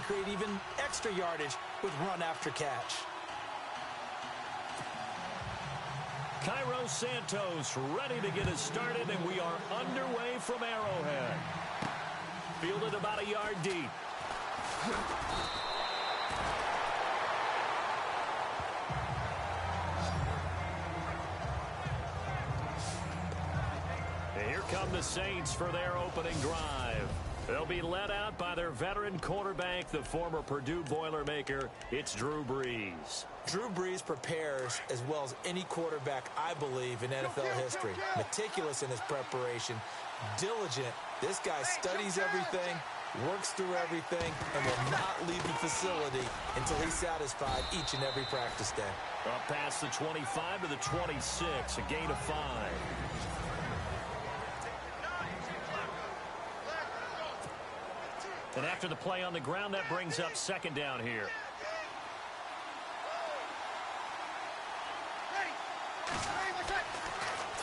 create even extra yardage with run after catch. Cairo Santos ready to get us started, and we are underway from Arrowhead. Fielded about a yard deep. And here come the Saints for their opening drive. They'll be led out by their veteran quarterback, the former Purdue Boilermaker. It's Drew Brees. Drew Brees prepares as well as any quarterback, I believe, in NFL history. Meticulous in his preparation, diligent. This guy studies everything, works through everything, and will not leave the facility until he's satisfied each and every practice day. Up past the 25 to the 26, a gain of 5. And after the play on the ground, that brings up second down here.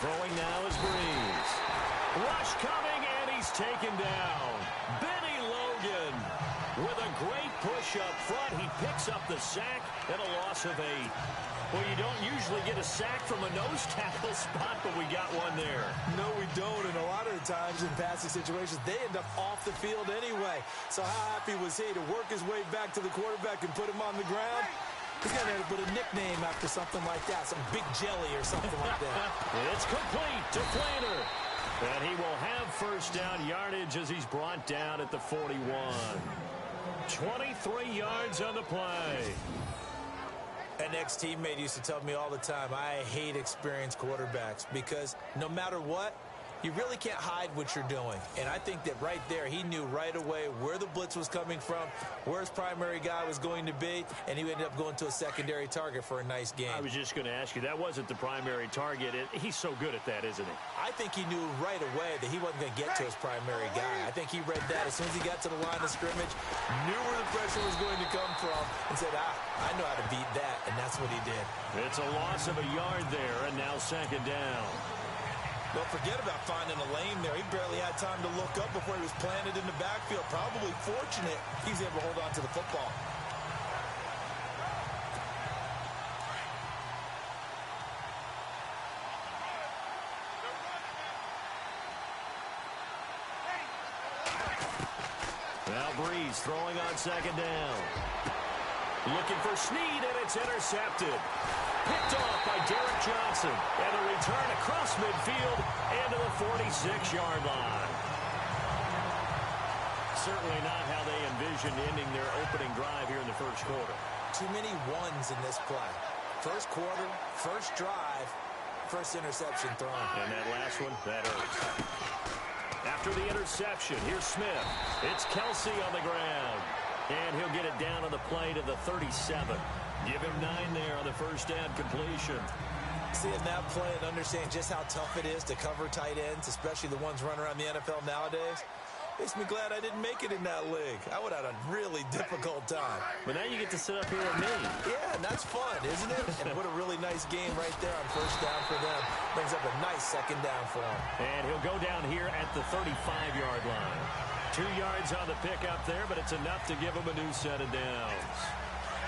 Throwing now is Brees. Rush coming, and he's taken down. Benny Logan with a great push up front. He picks up the sack and a loss of 8. Well, you don't usually get a sack from a nose tackle spot, but we got one there. No, we don't, and a lot of the times in passing situations, they end up off the field anyway. So how happy was he to work his way back to the quarterback and put him on the ground? He's going to have to put a nickname after something like that, some Big Jelly or something like that. It's complete to Flanner. And he will have first down yardage as he's brought down at the 41. 23 yards on the play. An ex-teammate used to tell me all the time, I hate experienced quarterbacks because no matter what, you really can't hide what you're doing. And I think that right there, he knew right away where the blitz was coming from, where his primary guy was going to be, and he ended up going to a secondary target for a nice game. I was just going to ask you, that wasn't the primary target. He's so good at that, isn't he? I think he knew right away that he wasn't going to get to his primary guy. I think he read that as soon as he got to the line of scrimmage, knew where the pressure was going to come from, and said, I know how to beat that, and that's what he did. It's a loss of a yard there, and now second down. Don't forget about finding a lane there. He barely had time to look up before he was planted in the backfield. Probably fortunate he's able to hold on to the football. Now Brees throwing on second down. Looking for Snead, and it's intercepted. Picked off by Derek Johnson. And a return across midfield into the 46-yard line. Certainly not how they envisioned ending their opening drive here in the first quarter. Too many ones in this play. First quarter, first drive, first interception thrown. And that last one, that hurts. After the interception, here's Smith. It's Kelsey on the ground. And he'll get it down on the play to the 37. Give him 9 there on the first down completion. Seeing that play and understanding just how tough it is to cover tight ends, especially the ones running around the NFL nowadays, makes me glad I didn't make it in that league. I would have had a really difficult time. But now you get to sit up here with me. Yeah, and that's fun, isn't it? And what a really nice game right there on first down for them. Brings up a nice second down for him. And he'll go down here at the 35-yard line. 2 yards on the pickup there, but it's enough to give him a new set of downs.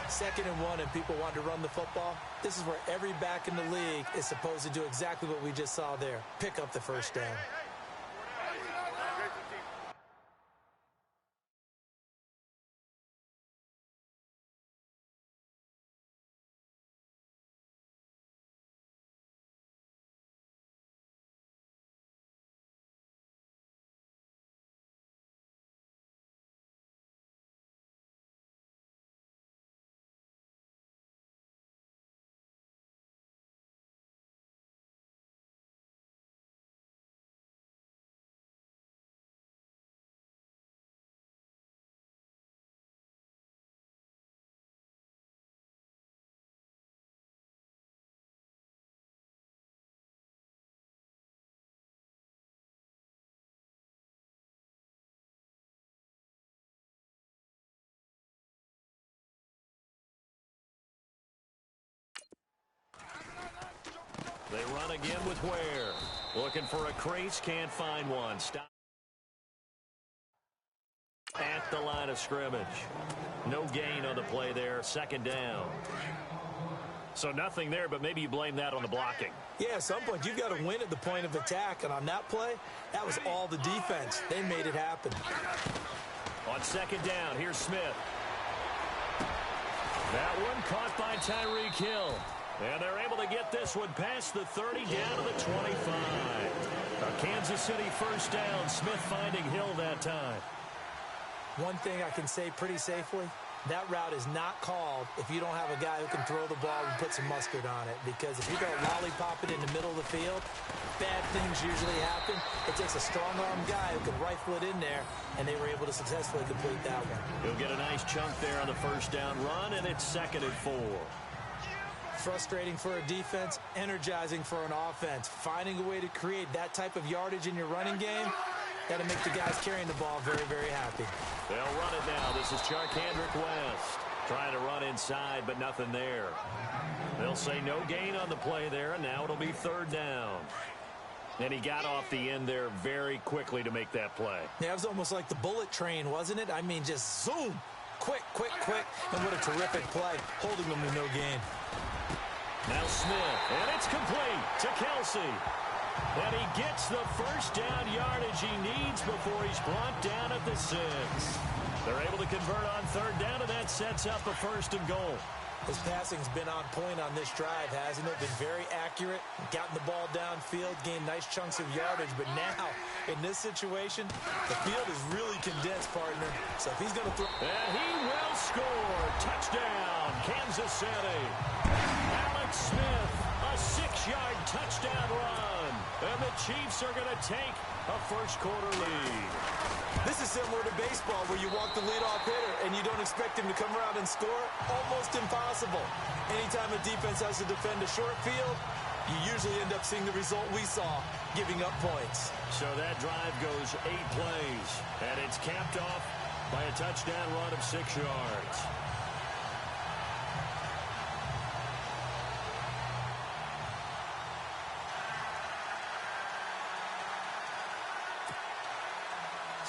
2nd and 1 and people want to run the football. This is where every back in the league is supposed to do exactly what we just saw there. Pick up the first down. They run again with Ware. Looking for a crease, can't find one. Stop. At the line of scrimmage. No gain on the play there. Second down. So nothing there, but maybe you blame that on the blocking. Yeah, at some point, you've got to win at the point of attack. And on that play, that was all the defense. They made it happen. On second down, here's Smith. That one caught by Tyreek Hill. And they're able to get this one past the 30 down to the 25. A Kansas City first down. Smith finding Hill that time. One thing I can say pretty safely, that route is not called if you don't have a guy who can throw the ball and put some mustard on it. Because if you go lollipop it in the middle of the field, bad things usually happen. It takes a strong-arm guy who can rifle it in there, and they were able to successfully complete that one. He'll get a nice chunk there on the first down run, and it's 2nd and 4. Frustrating for a defense, energizing for an offense. Finding a way to create that type of yardage in your running game, that'll make the guys carrying the ball very, very happy. They'll run it now. This is Charcandrick West. Trying to run inside, but nothing there. They'll say no gain on the play there, and now it'll be 3rd down. And he got off the end there very quickly to make that play. Yeah, it was almost like the bullet train, wasn't it? I mean, just zoom. Quick, quick, quick. And what a terrific play, holding them to no gain. Now Smith, and it's complete to Kelsey. And he gets the first down yardage he needs before he's brought down at the 6. They're able to convert on 3rd down, and that sets up a 1st and goal. His passing's been on point on this drive, hasn't it? Been very accurate, gotten the ball downfield, gained nice chunks of yardage. But now, in this situation, the field is really condensed, partner. So if he's going to throw... And he will score. Touchdown, Kansas City. Alex Smith, a 6-yard touchdown run. And the Chiefs are going to take a first-quarter lead. This is similar to baseball where you walk the leadoff hitter and you don't expect him to come around and score. Almost impossible. Anytime a defense has to defend a short field, you usually end up seeing the result we saw, giving up points. So that drive goes 8 plays, and it's capped off by a touchdown run of 6 yards.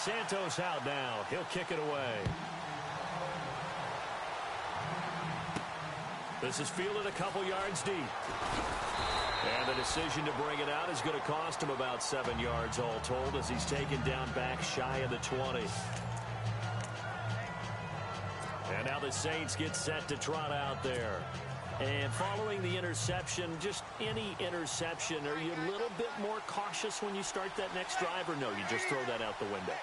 Santos out now. He'll kick it away. This is fielded a couple yards deep. And the decision to bring it out is going to cost him about 7 yards all told as he's taken down back shy of the 20. And now the Saints get set to trot out there. And following the interception, just any interception, are you a little bit more cautious when you start that next drive, or no, you just throw that out the window?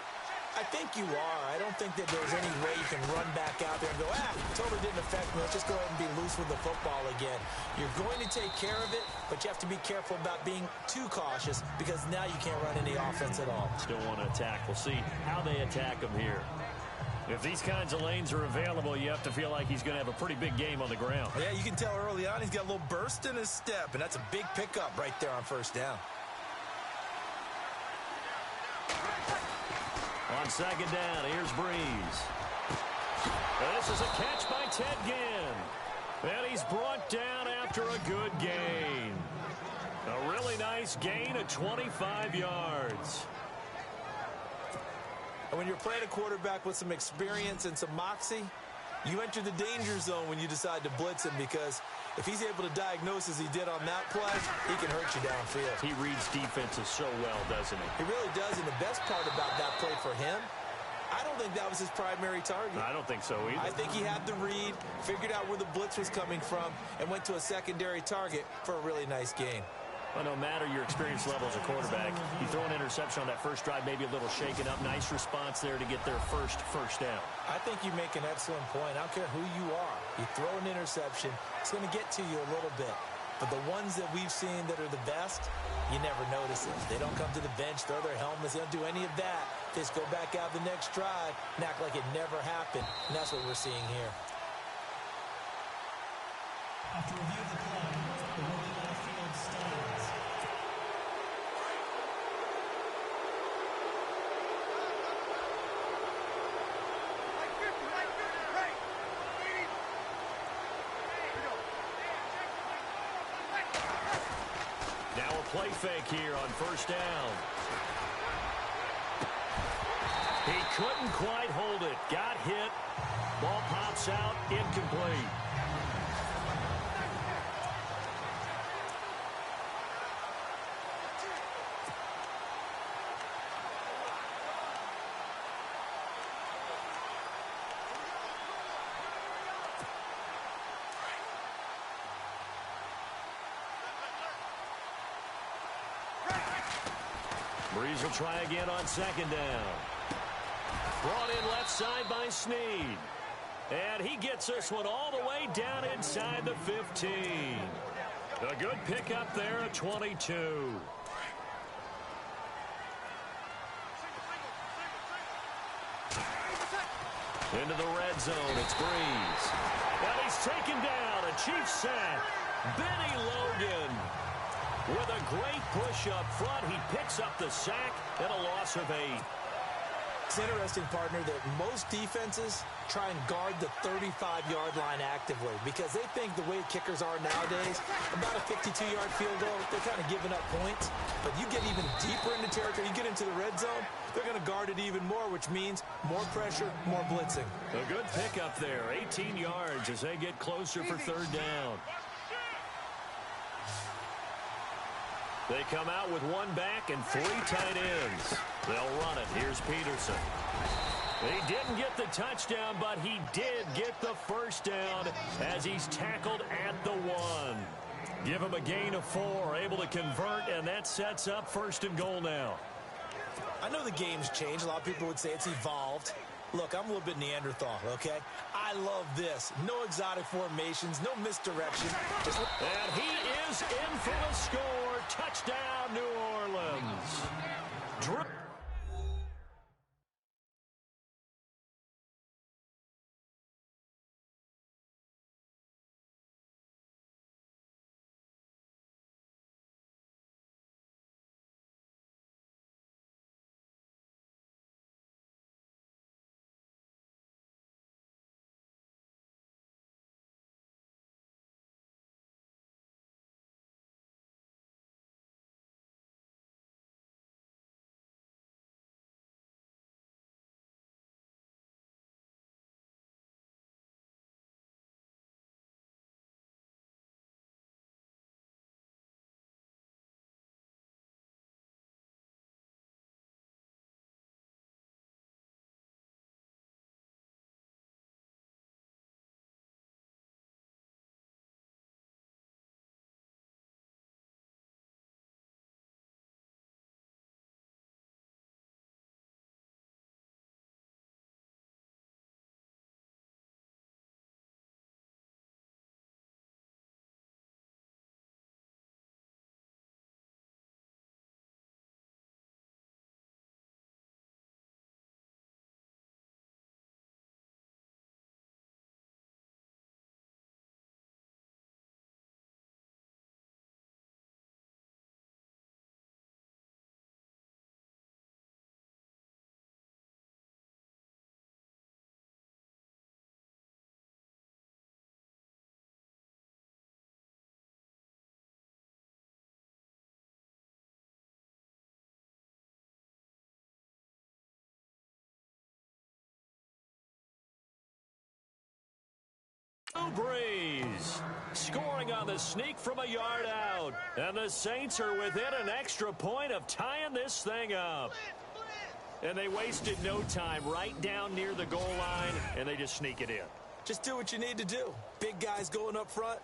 I think you are. I don't think that there's any way you can run back out there and go, totally didn't affect me. Let's just go ahead and be loose with the football again. You're going to take care of it, but you have to be careful about being too cautious because now you can't run any offense at all. Still want to attack. We'll see how they attack him here. If these kinds of lanes are available, you have to feel like he's going to have a pretty big game on the ground. Yeah, you can tell early on he's got a little burst in his step, and that's a big pickup right there on 1st down. On 2nd down, here's Breeze. This is a catch by Ted Ginn. And he's brought down after a good gain. A really nice gain of 25 yards. And when you're playing a quarterback with some experience and some moxie, you enter the danger zone when you decide to blitz him because if he's able to diagnose as he did on that play, he can hurt you downfield. He reads defenses so well, doesn't he? He really does, and the best part about that play for him, I don't think that was his primary target. I don't think so either. I think he had the read, figured out where the blitz was coming from, and went to a secondary target for a really nice gain. Well, no matter your experience level as a quarterback, you throw an interception on that first drive, maybe a little shaken up. Nice response there to get their first down. I think you make an excellent point. I don't care who you are. You throw an interception, it's going to get to you a little bit. But the ones that we've seen that are the best, you never notice it. They don't come to the bench, throw their helmets. They don't do any of that. They just go back out the next drive and act like it never happened. And that's what we're seeing here. After review of the play, the ruling on the field stands. Now a play fake here on 1st down. He couldn't quite hold it. Got hit. Ball pops out, incomplete. Breeze will try again on second down. Brought in left side by Snead. And he gets this one all the way down inside the 15. A good pickup there at 22. Into the red zone, it's Breeze. And he's taken down, a Chiefs sack. Benny Logan. With a great push up front, he picks up the sack and a loss of 8. It's interesting, partner, that most defenses try and guard the 35-yard line actively because they think the way kickers are nowadays, about a 52-yard field goal, they're kind of giving up points. But you get even deeper into territory, you get into the red zone, they're going to guard it even more, which means more pressure, more blitzing. A good pickup there, 18 yards as they get closer for third down. They come out with one back and 3 tight ends. They'll run it. Here's Peterson. He didn't get the touchdown, but he did get the first down as he's tackled at the 1. Give him a gain of 4, able to convert, and that sets up first and goal now. I know the game's changed. A lot of people would say it's evolved. Look, I'm a little bit Neanderthal, okay? I love this. No exotic formations, no misdirection. And he is in for the score. Touchdown, New Orleans. Breeze scoring on the sneak from a yard out, and the Saints are within an extra point of tying this thing up. And they wasted no time right down near the goal line, and they just sneak it in. Just do what you need to do. Big guys going up front,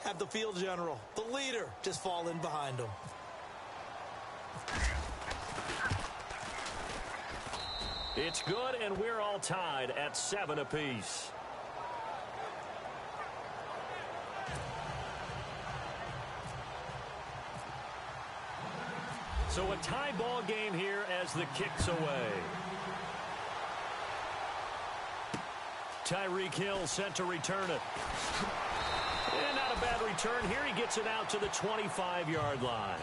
have the field general, the leader, just fall in behind them. It's good, and we're all tied at 7 apiece. So a tie ball game here as the kick's away. Tyreek Hill sent to return it. And not a bad return here. He gets it out to the 25-yard line.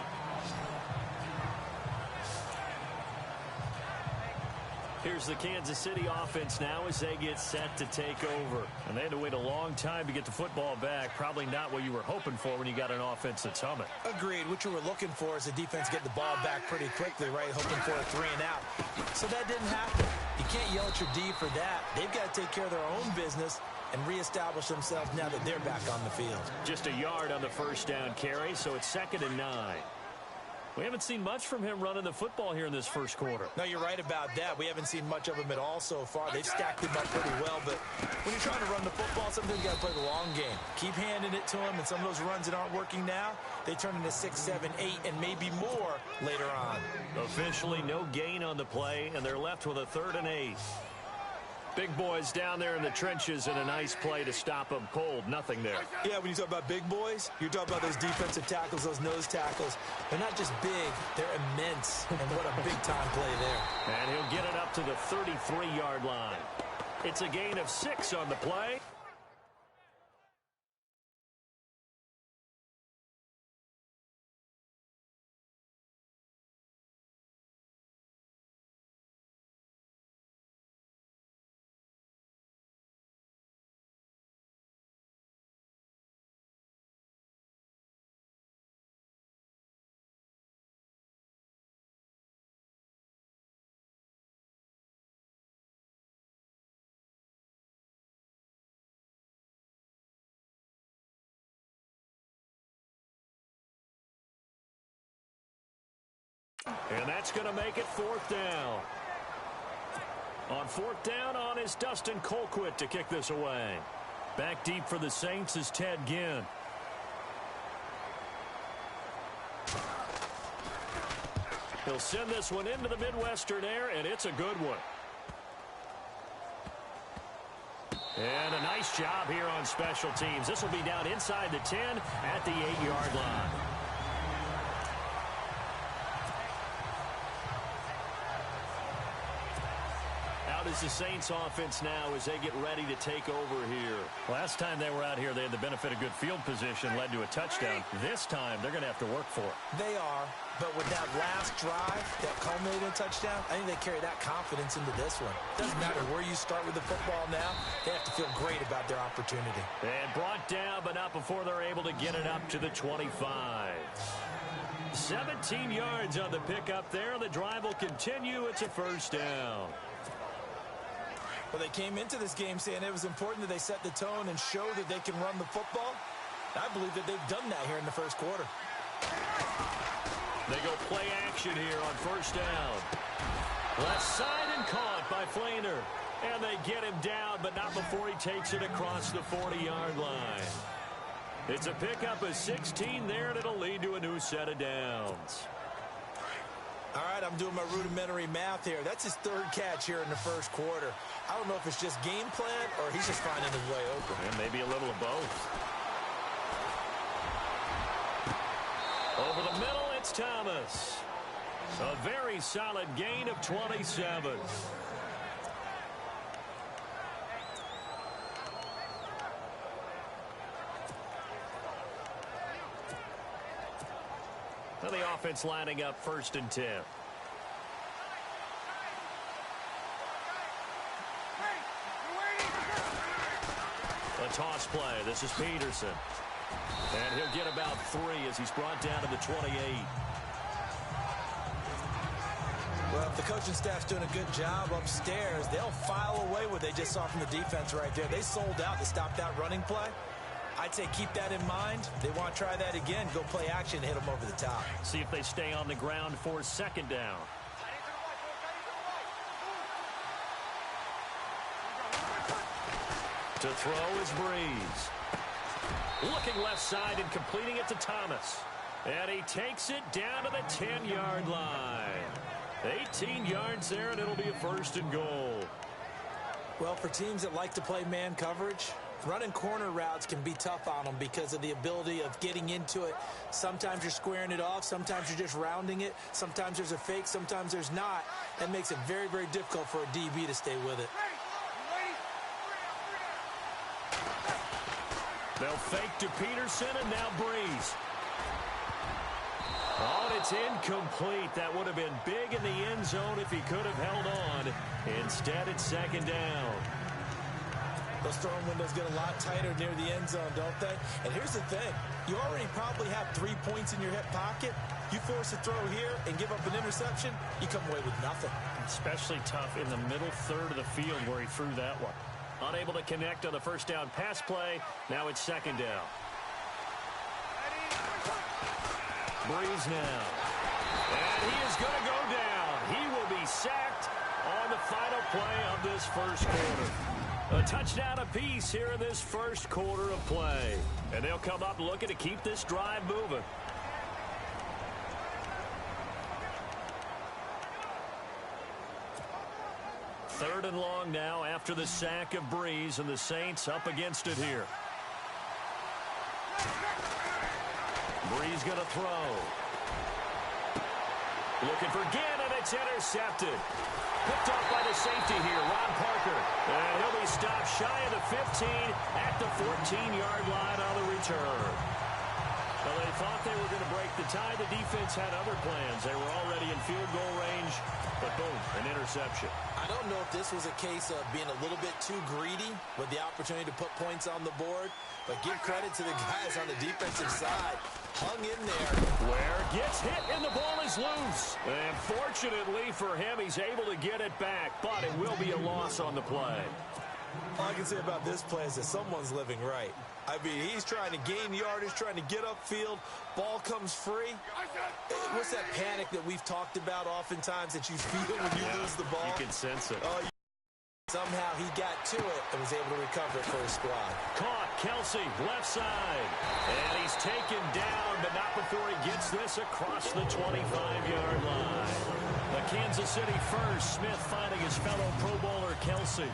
Here's the Kansas City offense now as they get set to take over. And they had to wait a long time to get the football back. Probably not what you were hoping for when you got an offense that's humming. Agreed. What you were looking for is the defense getting the ball back pretty quickly, right? Hoping for a 3 and out. So that didn't happen. You can't yell at your D for that. They've got to take care of their own business and reestablish themselves now that they're back on the field. Just a yard on the first down carry, so it's 2nd and 9. We haven't seen much from him running the football here in this first quarter. No, you're right about that. We haven't seen much of him at all so far. They've stacked him up pretty well, but when you're trying to run the football, sometimes you got to play the long game. Keep handing it to him, and some of those runs that aren't working now, they turn into 6, 7, 8, and maybe more later on. Officially no gain on the play, and they're left with a 3rd and 8. Big boys down there in the trenches, and a nice play to stop them cold. Nothing there. Yeah, when you talk about big boys, you're talking about those defensive tackles, those nose tackles. They're not just big, they're immense. And what a big-time play there. And he'll get it up to the 33-yard line. It's a gain of 6 on the play. And that's going to make it 4th down. On 4th down is Dustin Colquitt to kick this away. Back deep for the Saints is Ted Ginn. He'll send this one into the Midwestern air, and it's a good one. And a nice job here on special teams. This will be down inside the 10 at the 8-yard line. Is the Saints offense now as they get ready to take over here. Last time they were out here, they had the benefit of good field position, led to a touchdown. This time, they're going to have to work for it. They are, but with that last drive that culminated in a touchdown, I think they carry that confidence into this one. Doesn't matter where you start with the football now, they have to feel great about their opportunity. And brought down, but not before they're able to get it up to the 25. 17 yards on the pickup there. The drive will continue. It's a 1st down. Well, they came into this game saying it was important that they set the tone and show that they can run the football. I believe that they've done that here in the first quarter. They go play action here on 1st down. Left side and caught by Flainer. And they get him down, but not before he takes it across the 40-yard line. It's a pickup of 16 there, and it'll lead to a new set of downs. All right, I'm doing my rudimentary math here. That's his 3rd catch here in the first quarter. I don't know if it's just game plan or he's just finding his way open. And maybe a little of both. Over the middle, it's Thomas. A very solid gain of 27. Now the offense lining up 1st and 10. A toss play. This is Peterson. And he'll get about 3 as he's brought down to the 28. Well, if the coaching staff's doing a good job upstairs, they'll file away what they just saw from the defense right there. They sold out to stop that running play. I'd say keep that in mind. They want to try that again. Go play action, hit them over the top. See if they stay on the ground for 2nd down. To throw is Breeze. Looking left side and completing it to Thomas. And he takes it down to the 10-yard line. 18 yards there, and it'll be a 1st and goal. Well, for teams that like to play man coverage, running corner routes can be tough on them because of the ability of getting into it. Sometimes you're squaring it off. Sometimes you're just rounding it. Sometimes there's a fake. Sometimes there's not. That makes it very, very difficult for a DB to stay with it. They'll fake to Peterson, and now Breeze. Oh, and it's incomplete. That would have been big in the end zone if he could have held on. Instead, it's 2nd down. Those throwing windows get a lot tighter near the end zone, don't they? And here's the thing. You already probably have 3 points in your hip pocket. You force a throw here and give up an interception, you come away with nothing. Especially tough in the middle third of the field where he threw that one. Unable to connect on the first down pass play. Now it's second down. Breeze now. And he is going to go down. He will be sacked on the final play of this first quarter. A touchdown apiece here in this first quarter of play. And they'll come up looking to keep this drive moving. Third and long now after the sack of Breeze, and the Saints up against it here. Breeze going to throw. Looking for Gannon. It's intercepted. Picked off by the safety here, Ron Parker. And he'll be stopped shy of the 15 at the 14-yard line on the return. Well, they thought they were going to break the tie. The defense had other plans. They were already in field goal range, but boom, an interception. I don't know if this was a case of being a little bit too greedy with the opportunity to put points on the board, but give credit to the guys on the defensive side. Hung in there. Ware gets hit, and the ball is loose. And fortunately for him, he's able to get it back, but it will be a loss on the play. All I can say about this play is that someone's living right. I mean, he's trying to gain yardage, trying to get upfield. Ball comes free. What's that panic that we've talked about oftentimes that you feel when you lose the ball? You can sense it. Somehow he got to it and was able to recover it for his squad. Caught, Kelsey, left side. And he's taken down, but not before he gets this across the 25-yard line. The Kansas City first, Smith finding his fellow Pro Bowler Kelsey.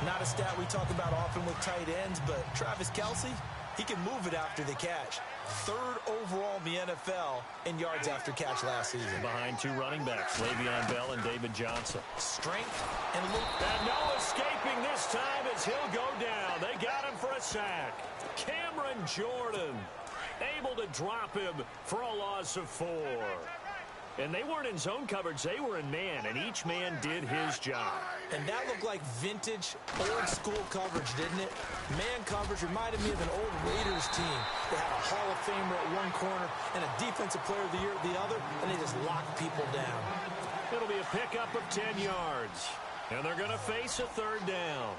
Not a stat we talk about often with tight ends, but Travis Kelce, he can move it after the catch. Third overall in the NFL in yards after catch last season. Behind two running backs, Le'Veon Bell and David Johnson. Strength and look. And no escaping this time as he'll go down. They got him for a sack. Cameron Jordan able to drop him for a loss of 4. And they weren't in zone coverage. They were in man, and each man did his job. And that looked like vintage, old-school coverage, didn't it? Man coverage reminded me of an old Raiders team. They had a Hall of Famer at one corner and a Defensive Player of the Year at the other, and they just locked people down. It'll be a pickup of 10 yards. And they're going to face a third down.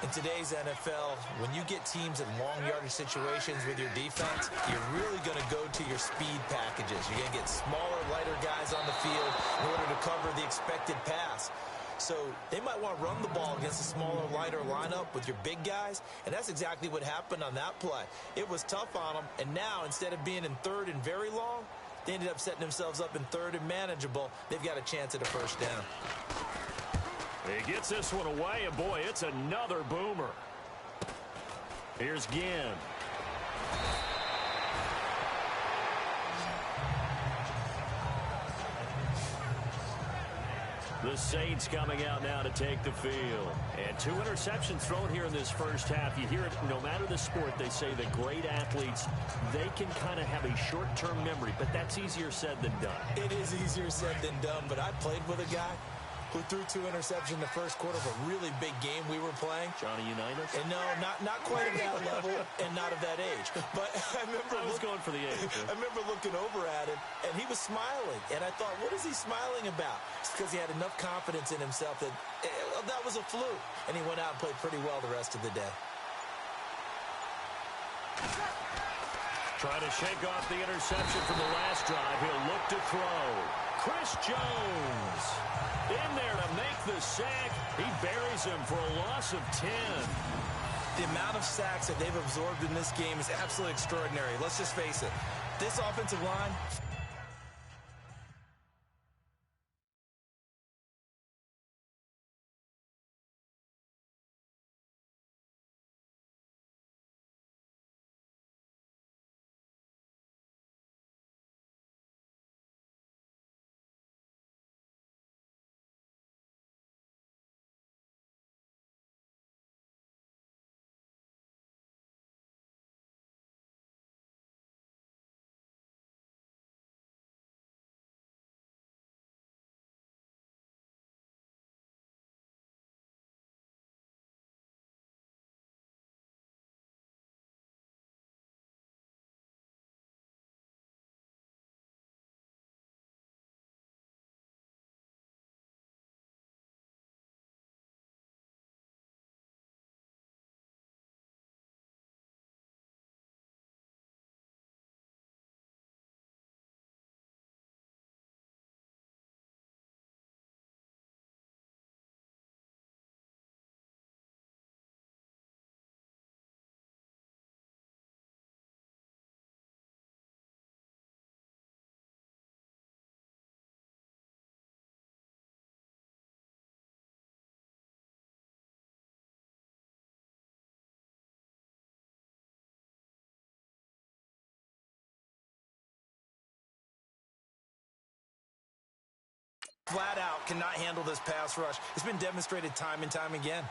In today's NFL, when you get teams in long yardage situations with your defense, you're really going to go to your speed packages. You're going to get smaller, lighter guys on the field in order to cover the expected pass. So they might want to run the ball against a smaller, lighter lineup with your big guys, and that's exactly what happened on that play. It was tough on them, and now instead of being in third and very long, they ended up setting themselves up in third and manageable. They've got a chance at a first down. He gets this one away, and boy, it's another boomer. Here's Ginn. The Saints coming out now to take the field. And 2 interceptions thrown here in this first half. You hear it, no matter the sport, they say that great athletes, they can kind of have a short-term memory, but that's easier said than done. It is easier said than done, but I played with a guy who threw 2 interceptions in the first quarter of a really big game we were playing. Johnny Unitas? And no, not quite at that level and not of that age. But I was going for the age. I remember looking over at him, and he was smiling. And I thought, what is he smiling about? It's because he had enough confidence in himself that that was a fluke. And he went out and played pretty well the rest of the day. Trying to shake off the interception from the last drive. He'll look to throw. Chris Jones in there to make the sack. He buries him for a loss of 10. The amount of sacks that they've absorbed in this game is absolutely extraordinary. Let's just face it. This offensive line flat out cannot handle this pass rush. It's been demonstrated time and time again.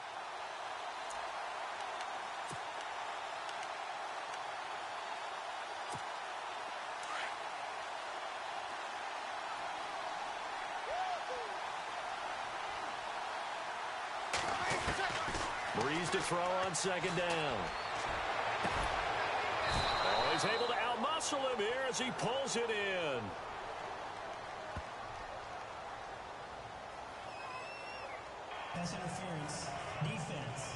Breeze to throw on second down. Oh, he's able to outmuscle him here as he pulls it in. Pass interference. Defense.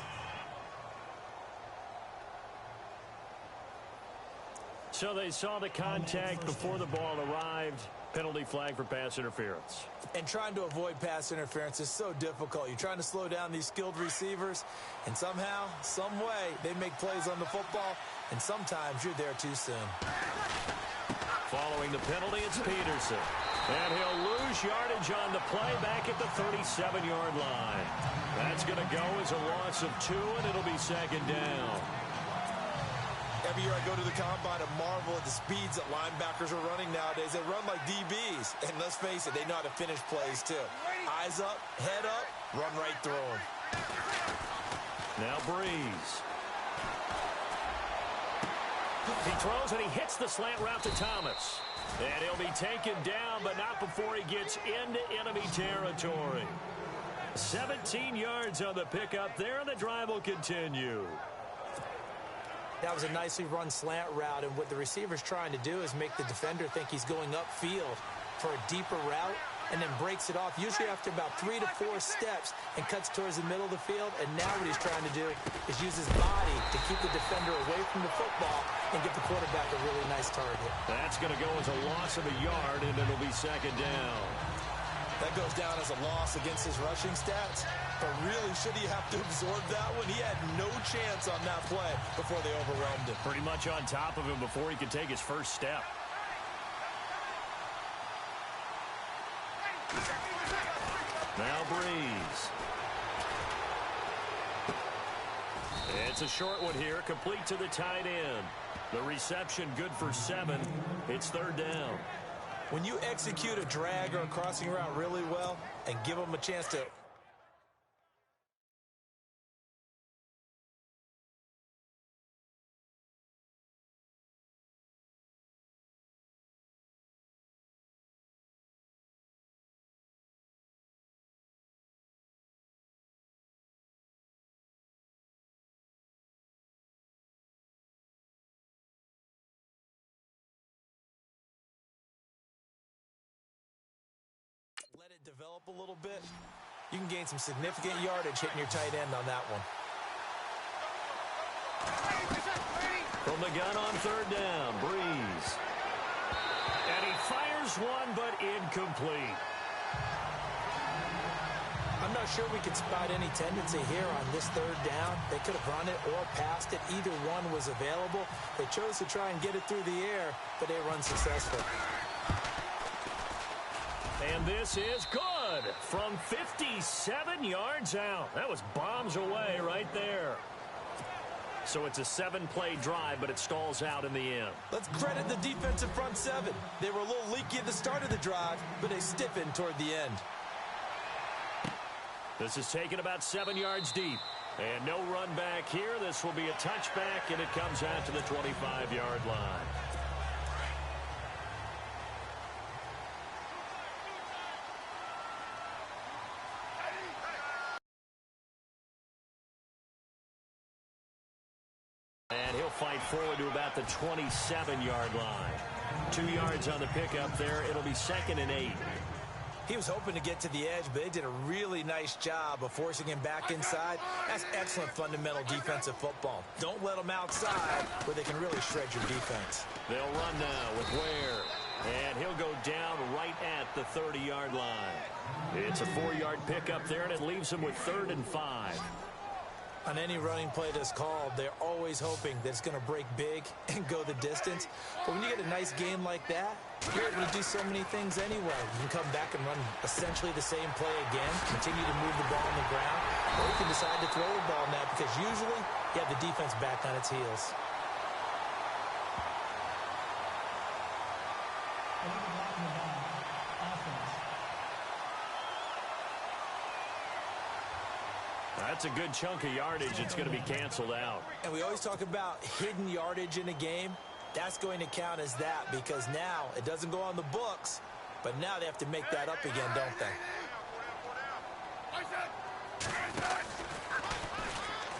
So they saw the contact before the ball arrived. Penalty flag for pass interference. And trying to avoid pass interference is so difficult. You're trying to slow down these skilled receivers, and somehow, some way, they make plays on the football, and sometimes you're there too soon. Following the penalty, it's Peterson. And he'll lose yardage on the play back at the 37-yard line. That's going to go as a loss of 2, and it'll be second down. Every year I go to the combine and marvel at the speeds that linebackers are running nowadays. They run like DBs. And let's face it, they know how to finish plays too. Eyes up, head up, run right through them. Now Breeze. He throws and he hits the slant route to Thomas. And he'll be taken down, but not before he gets into enemy territory. 17 yards on the pickup there, and the drive will continue. That was a nicely run slant route, and what the receiver's trying to do is make the defender think he's going upfield for a deeper route, and then breaks it off, usually after about 3 to 4 steps, and cuts towards the middle of the field. And now what he's trying to do is use his body to keep the defender away from the football and give the quarterback a really nice target. That's going to go as a loss of a yard, and it'll be second down. That goes down as a loss against his rushing stats. But really, should he have to absorb that one? He had no chance on that play before they overwhelmed him. Pretty much on top of him before he could take his first step. Now Breeze. It's a short one here, complete to the tight end. The reception good for 7. It's third down. When you execute a drag or a crossing route really well and give them a chance to... let it develop a little bit, you can gain some significant yardage hitting your tight end on that one. From the gun on third down, Breeze. And he fires one, but incomplete. I'm not sure we could spot any tendency here on this third down. They could have run it or passed it. Either one was available. They chose to try and get it through the air, but they were unsuccessful. And this is good from 57 yards out. That was bombs away right there. So it's a 7-play drive, but it stalls out in the end. Let's credit the defensive front 7. They were a little leaky at the start of the drive, but they stiffened toward the end. This is taken about 7 yards deep. And no run back here. This will be a touchback, and it comes out to the 25-yard line. And he'll fight forward to about the 27-yard line. 2 yards on the pickup there. It'll be 2nd and 8. He was hoping to get to the edge, but they did a really nice job of forcing him back inside. That's excellent fundamental defensive football. Don't let them outside where they can really shred your defense. They'll run now with Ware. And he'll go down right at the 30-yard line. It's a 4-yard pickup there, and it leaves him with 3rd and 5. On any running play that's called, they're always hoping that it's going to break big and go the distance. But when you get a nice game like that, you're able to do so many things anyway. You can come back and run essentially the same play again, continue to move the ball on the ground, or you can decide to throw the ball now because usually you have the defense back on its heels. That's a good chunk of yardage. It's going to be canceled out. And we always talk about hidden yardage in a game. That's going to count as that because now it doesn't go on the books, but now they have to make that up again, don't they?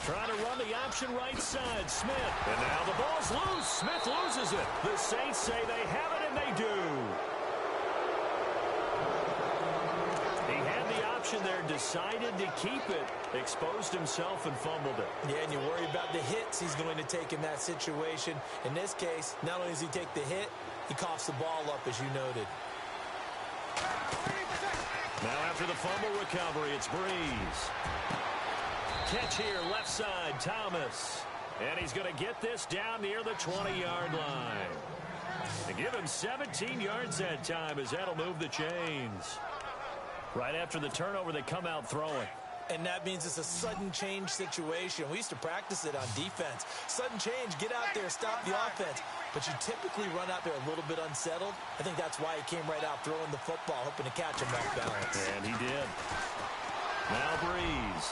Trying to run the option right side, Smith. And now the ball's loose. Smith loses it. The Saints say they have it, and they do. He had the option there, decided to keep it, exposed himself, and fumbled it. Yeah, and you worry about the hits he's going to take in that situation. In this case, not only does he take the hit, he coughs the ball up, as you noted. Now after the fumble recovery, it's Breeze. Catch here, left side, Thomas. And he's going to get this down near the 20-yard line. To give him 17 yards that time as that'll move the chains. Right after the turnover, they come out throwing. And that means it's a sudden change situation. We used to practice it on defense. Sudden change, get out there, stop the offense. But you typically run out there a little bit unsettled. I think that's why he came right out throwing the football, hoping to catch him off balance. And he did. Now Breeze.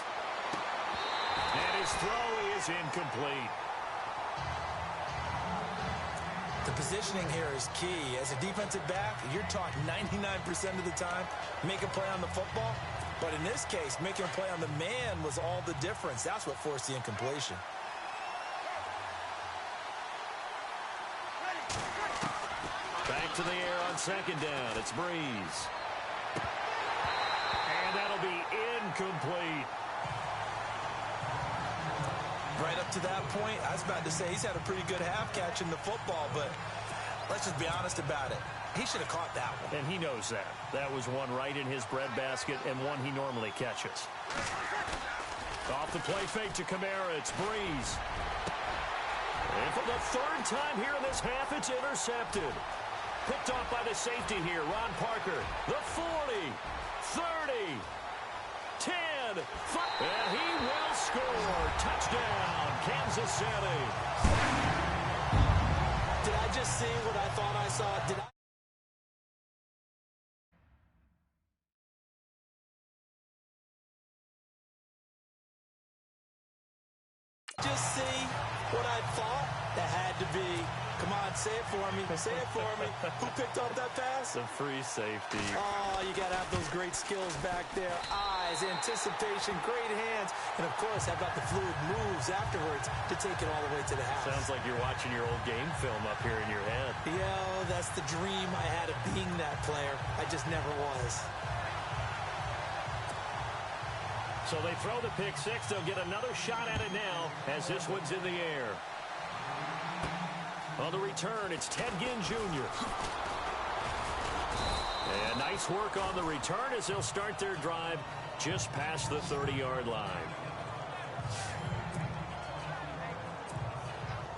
And his throw is incomplete. The positioning here is key. As a defensive back, you're taught 99% of the time, make a play on the football. But in this case, making a play on the man was all the difference. That's what forced the incompletion. Back to the air on second down. It's Breeze. And that'll be incomplete. Right up to that point, I was about to say he's had a pretty good half catching the football, but let's just be honest about it. He should have caught that one. And he knows that. That was one right in his breadbasket and one he normally catches. Off the play fake to Kamara, it's Breeze. And for the third time here in this half, it's intercepted. Picked off by the safety here, Ron Parker. The 40, 30, 10, 5, and he will score. Touchdown, Kansas City. Did I just see what I thought I saw? Did I just see what I thought? That had to be. Come on, say it for me. Say it for me. Who picked up that pass? The free safety. Oh, you got to have those great skills back there. Eyes, anticipation, great hands. And, of course, how about the fluid moves afterwards to take it all the way to the house? Sounds like you're watching your old game film up here in your head. Yeah, that's the dream I had of being that player. I just never was. So they throw the pick six. They'll get another shot at it now as this one's in the air. On the return, it's Ted Ginn Jr. And nice work on the return as they'll start their drive just past the 30-yard line.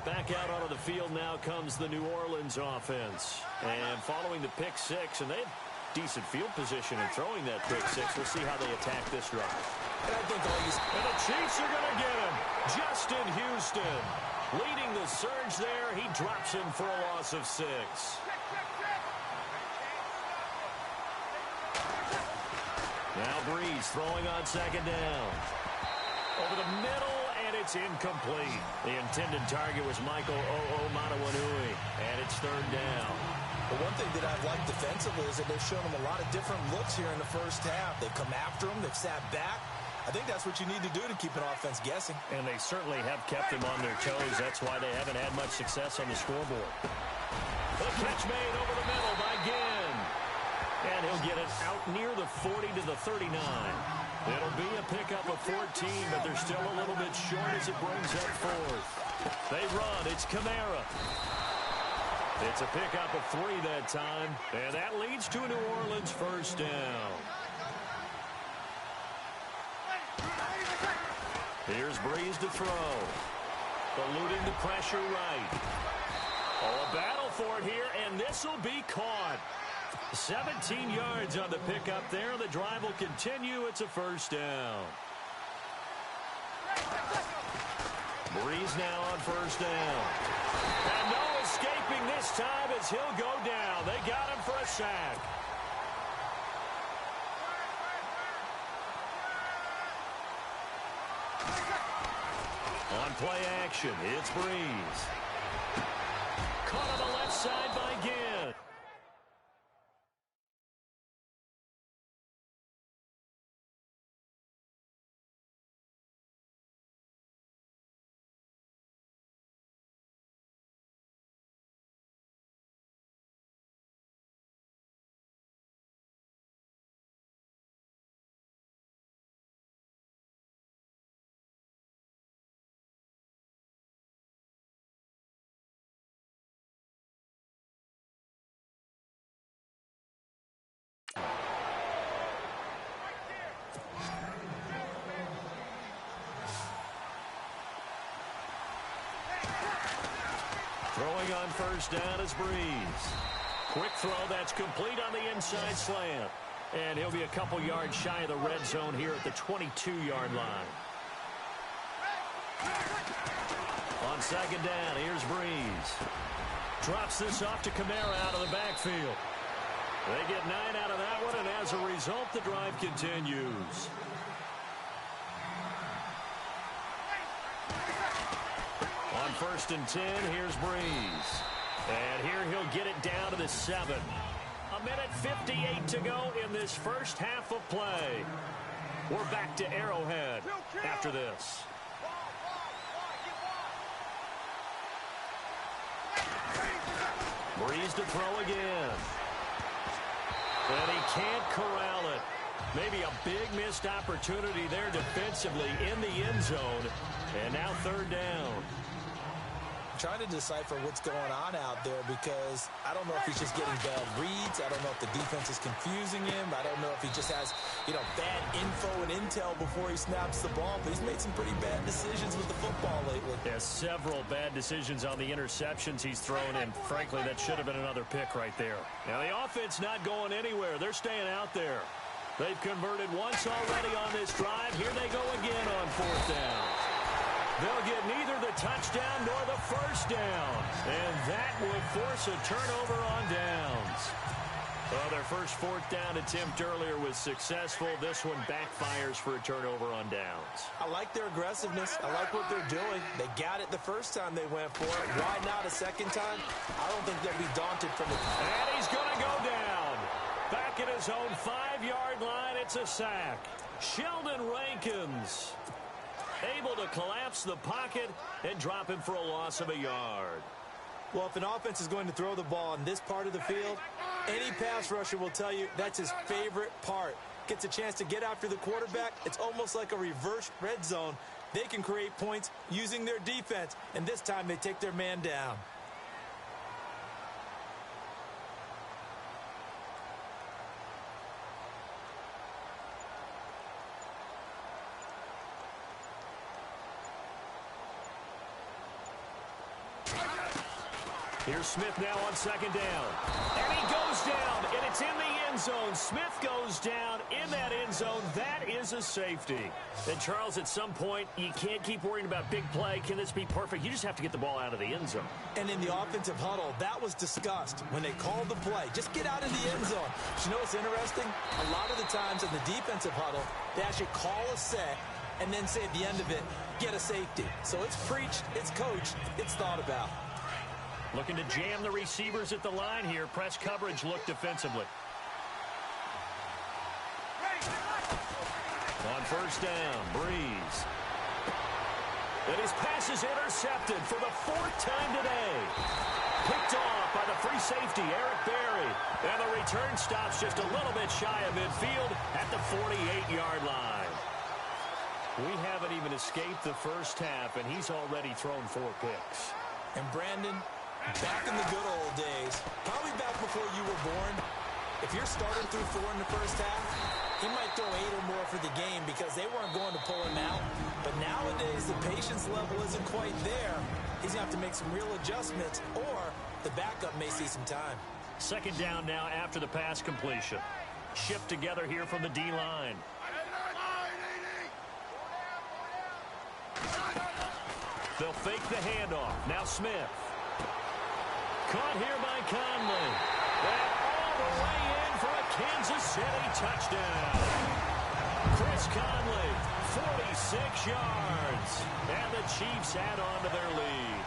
Back out onto the field now comes the New Orleans offense. And following the pick six, and they have decent field position in throwing that pick six. We'll see how they attack this drive. And I think and the Chiefs are going to get him. Justin Houston leading the surge there. He drops him for a loss of 6. Now Breeze throwing on second down. Over the middle, and it's incomplete. The intended target was Michael O'Matawanui, and it's third down. But one thing that I've liked defensively is that they've shown him a lot of different looks here in the first half. They've come after him. They've sat back. I think that's what you need to do to keep an offense guessing. And they certainly have kept them on their toes. That's why they haven't had much success on the scoreboard. The catch made over the middle by Ginn. And he'll get it out near the 40 to the 39. It'll be a pickup of 14, but they're still a little bit short as it brings up fourth. They run. It's Kamara. It's a pickup of 3 that time. And that leads to a New Orleans first down. Here's Breeze to throw. Eluding the pressure right. Oh, a battle for it here, and this will be caught. 17 yards on the pickup there. The drive will continue. It's a first down. Breeze now on first down. And no escaping this time as he'll go down. They got him for a sack. On play action, it's Breeze. Caught on the left side by Ginn. Throwing on first down is Breeze. Quick throw that's complete on the inside slant. And he'll be a couple yards shy of the red zone here at the 22-yard line. On second down, here's Breeze. Drops this off to Kamara out of the backfield. They get 9 out of that one, and as a result, the drive continues. On first and 10, here's Breeze. And here he'll get it down to the 7. 1:58 to go in this first half of play. We're back to Arrowhead after this. Breeze to throw again. And he can't corral it. Maybe a big missed opportunity there defensively in the end zone. And now third down. Trying to decipher what's going on out there because I don't know if he's just getting bad reads. I don't know if the defense is confusing him. I don't know if he just has, bad info and intel before he snaps the ball. But he's made some pretty bad decisions with the football lately. Yeah, several bad decisions on the interceptions he's thrown, and frankly, that should have been another pick right there. Now, the offense not going anywhere. They're staying out there. They've converted once already on this drive. Here they go again on fourth down. They'll get neither the touchdown nor the first down. And that would force a turnover on downs. Well, their first fourth down attempt earlier was successful. This one backfires for a turnover on downs. I like their aggressiveness. I like what they're doing. They got it the first time they went for it. Why not a second time? I don't think they'll be daunted from it. And he's going to go down. Back at his own 5-yard line, it's a sack. Sheldon Rankins able to collapse the pocket and drop him for a loss of a yard. Well, if an offense is going to throw the ball in this part of the field, any pass rusher will tell you that's his favorite part. Gets a chance to get after the quarterback. It's almost like a reverse red zone. They can create points using their defense, and this time they take their man down. Here's Smith now on second down. And he goes down, and it's in the end zone. Smith goes down in that end zone. That is a safety. And, Charles, at some point, you can't keep worrying about big play. Can this be perfect? You just have to get the ball out of the end zone. And in the offensive huddle, that was discussed when they called the play. Just get out in the end zone. But you know what's interesting? A lot of the times in the defensive huddle, they actually call a set and then say at the end of it, get a safety. So it's preached, it's coached, it's thought about. Looking to jam the receivers at the line here. Press coverage look defensively. On first down, Breeze. And his pass is intercepted for the 4th time today. Picked off by the free safety, Eric Berry. And the return stops just a little bit shy of midfield at the 48-yard line. We haven't even escaped the first half, and he's already thrown 4 picks. And Brandon, back in the good old days, probably back before you were born, if your starter threw 4 in the first half, he might throw 8 or more for the game because they weren't going to pull him out. But nowadays, the patience level isn't quite there. He's going to have to make some real adjustments, or the backup may see some time. Second down now after the pass completion. Shift together here from the D-line. They'll fake the handoff. Now Smith. Caught here by Conley. And all the way in for a Kansas City touchdown. Chris Conley 46 yards. And the Chiefs add on to their lead.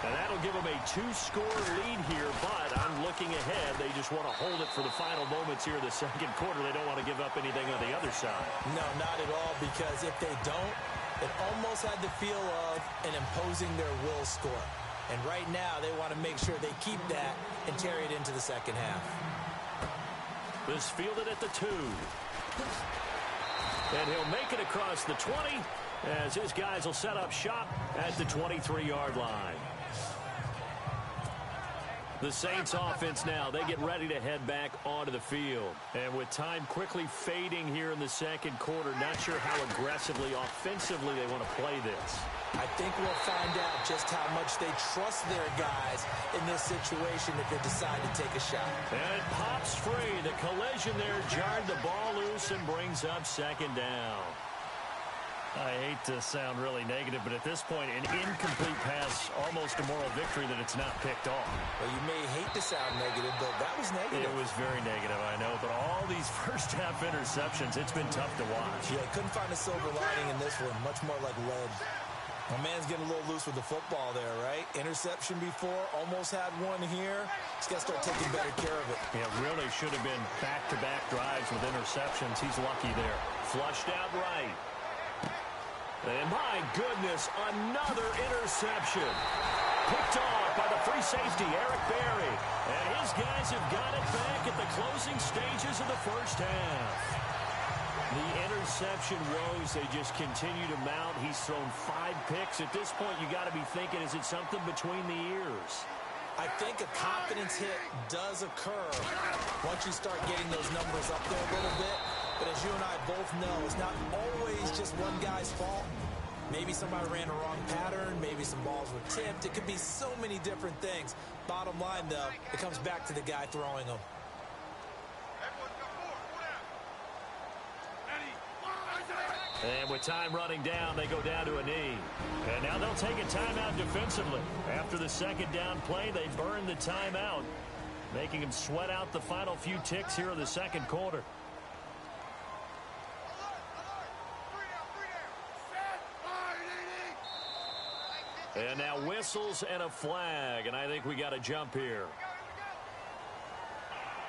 And that'll give them a 2-score lead here, but I'm looking ahead. They just want to hold it for the final moments here in the second quarter. They don't want to give up anything on the other side. No, not at all, because if they don't, it almost had the feel of an imposing their will score. And right now, they want to make sure they keep that and carry it into the second half. This fielded at the 2. And he'll make it across the 20 as his guys will set up shop at the 23-yard line. The Saints offense now, they get ready to head back onto the field. And with time quickly fading here in the second quarter, not sure how aggressively, offensively they want to play this. I think we'll find out just how much they trust their guys in this situation if they decide to take a shot. And it pops free. The collision there jarred the ball loose and brings up second down. I hate to sound really negative, but at this point, an incomplete pass, almost a moral victory that it's not picked off. Well, you may hate to sound negative, but that was negative. It was very negative, I know, but all these first-half interceptions, it's been tough to watch. Yeah, couldn't find a silver lining in this one, much more like lead. My man's getting a little loose with the football there, right? Interception before, almost had one here. He's got to start taking better care of it. Yeah, really should have been back-to-back drives with interceptions. He's lucky there. Flushed out right. And my goodness, another interception. Picked off by the free safety, Eric Berry. And his guys have got it back at the closing stages of the first half. The interception woes, they just continue to mount. He's thrown 5 picks. At this point, you got to be thinking, is it something between the ears? I think a confidence hit does occur once you start getting those numbers up there a little bit. But as you and I both know, it's not always just one guy's fault. Maybe somebody ran a wrong pattern. Maybe some balls were tipped. It could be so many different things. Bottom line, though, it comes back to the guy throwing them. And with time running down, they go down to a knee. And now they'll take a timeout defensively. After the second down play, they burn the timeout, making them sweat out the final few ticks here in the second quarter. And now whistles and a flag, and I think we got a jump here.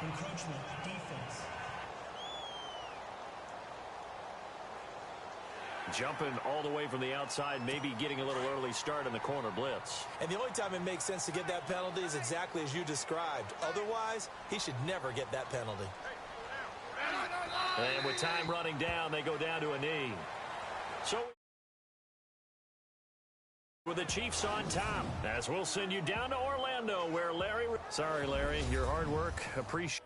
Encroachment, defense. Jumping all the way from the outside, maybe getting a little early start in the corner blitz. And the only time it makes sense to get that penalty is exactly as you described. Otherwise, he should never get that penalty. And with time running down, they go down to a knee. So with the Chiefs on top, as we'll send you down to Orlando, where Larry... Sorry, Larry. Your hard work, appreciate